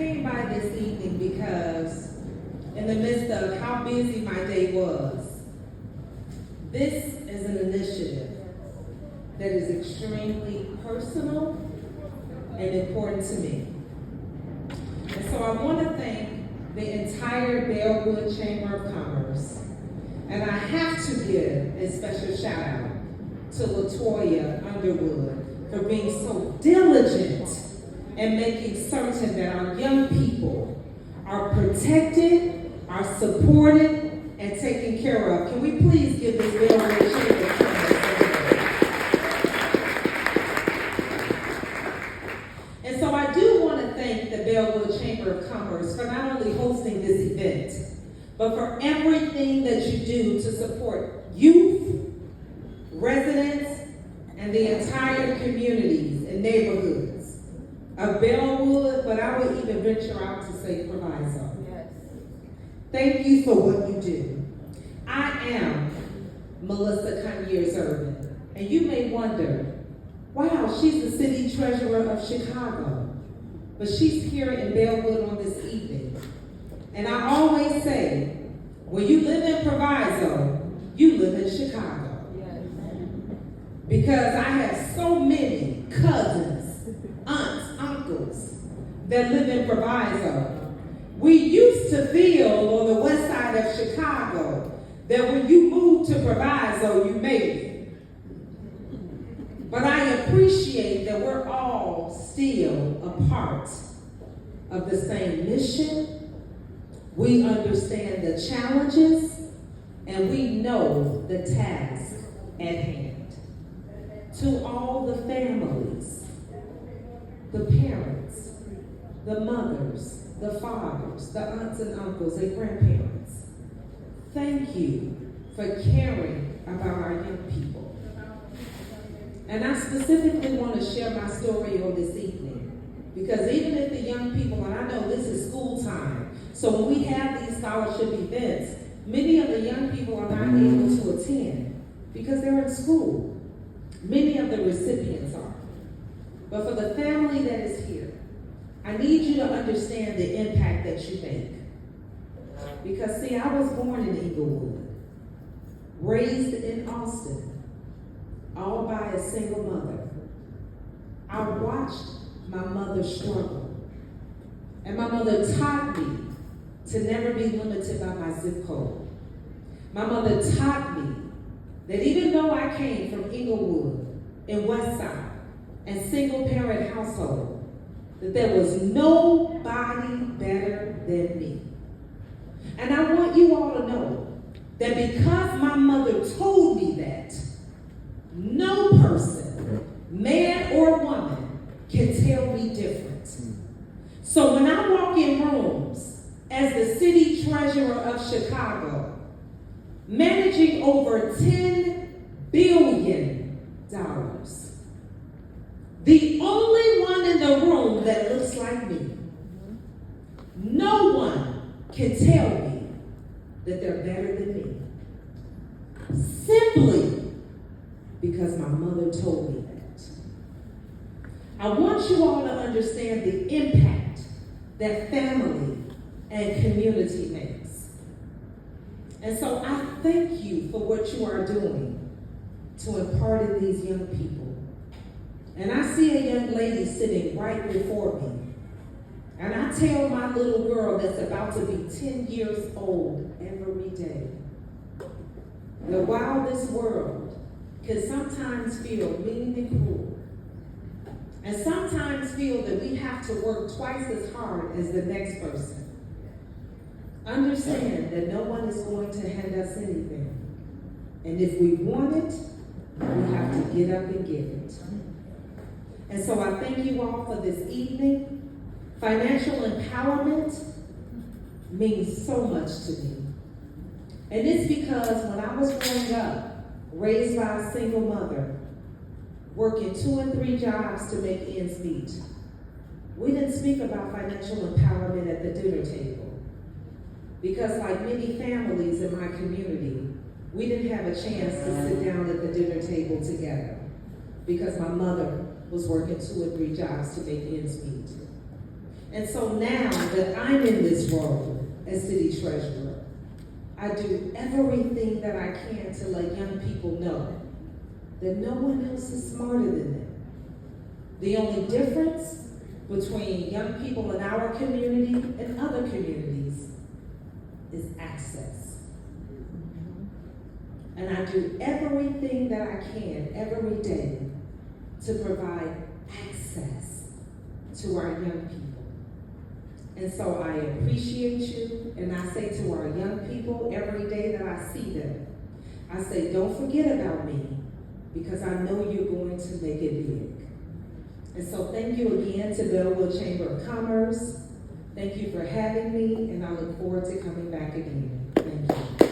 came by this evening because in the midst of how busy my day was, this is an initiative that is extremely personal and important to me. And so I want to thank the entire Bellwood Chamber of Commerce. And I have to give a special shout out to LaToya Underwood for being so diligent in making certain that our young people are protected, are supported, and taken care of. Can we please give this Bellwood Chamber of Commerce a And so I do want to thank the Bellwood Chamber of Commerce for not only hosting this event, but for everything that you do to support youth, residents, and the entire communities and neighborhoods of Bellwood, but I would even venture out to say Proviso. Yes. Thank you for what you do. I am Melissa Conyers-Urban, and you may wonder, wow, she's the city treasurer of Chicago, but she's here in Bellwood on this evening. And I always say, when you live in Proviso, you live in Chicago. Yes. Because I have so many cousins, aunts, uncles that live in Proviso. We used to feel on the west side of Chicago that when you moved to Proviso, you made it. But I appreciate that we're all still a part of the same mission. We understand the challenges, and we know the task at hand. To all the families, the parents, the mothers, the fathers, the aunts and uncles and grandparents, thank you for caring about our young people. And I specifically want to share my story on this evening, because even if the young people, and I know this is school time, so when we have these scholarship events, many of the young people are not able to attend because they're in school. Many of the recipients are. But for the family that is here, I need you to understand the impact that you make. Because see, I was born in Inglewood, raised in Austin, all by a single mother. I watched my mother struggle. And my mother taught me to never be limited by my zip code. My mother taught me that even though I came from Inglewood and West Side and single parent household, that there was nobody better than me. And I want you all to know that because my mother told me that, no person, man or woman, can tell me different. So when I walk in rooms as the city treasurer of Chicago, managing over $10 billion, the only one in the room that looks like me, no one can tell me that they're better than me. Simply because my mother told me that. I want you all to understand the impact that family and community makes. And so I thank you for what you are doing to impart in these young people. And I see a young lady sitting right before me. And I tell my little girl that's about to be 10 years old every day that while this world can sometimes feel mean and cruel, and sometimes feel that we have to work twice as hard as the next person, understand that no one is going to hand us anything. And if we want it, we have to get up and give it. And so I thank you all for this evening. Financial empowerment means so much to me. And it's because when I was growing up, raised by a single mother, working 2 and 3 jobs to make ends meet, we didn't speak about financial empowerment at the dinner table. Because like many families in my community, we didn't have a chance to sit down at the dinner table together because my mother was working 2 or 3 jobs to make ends meet. And so now that I'm in this role as city treasurer, I do everything that I can to let young people know that no one else is smarter than them. The only difference between young people in our community and other communities is access. And I do everything that I can every day to provide access to our young people. And so I appreciate you, and I say to our young people every day that I see them, I say, don't forget about me, because I know you're going to make it big. And so thank you again to Belleville Chamber of Commerce. Thank you for having me, and I look forward to coming back again. Thank you.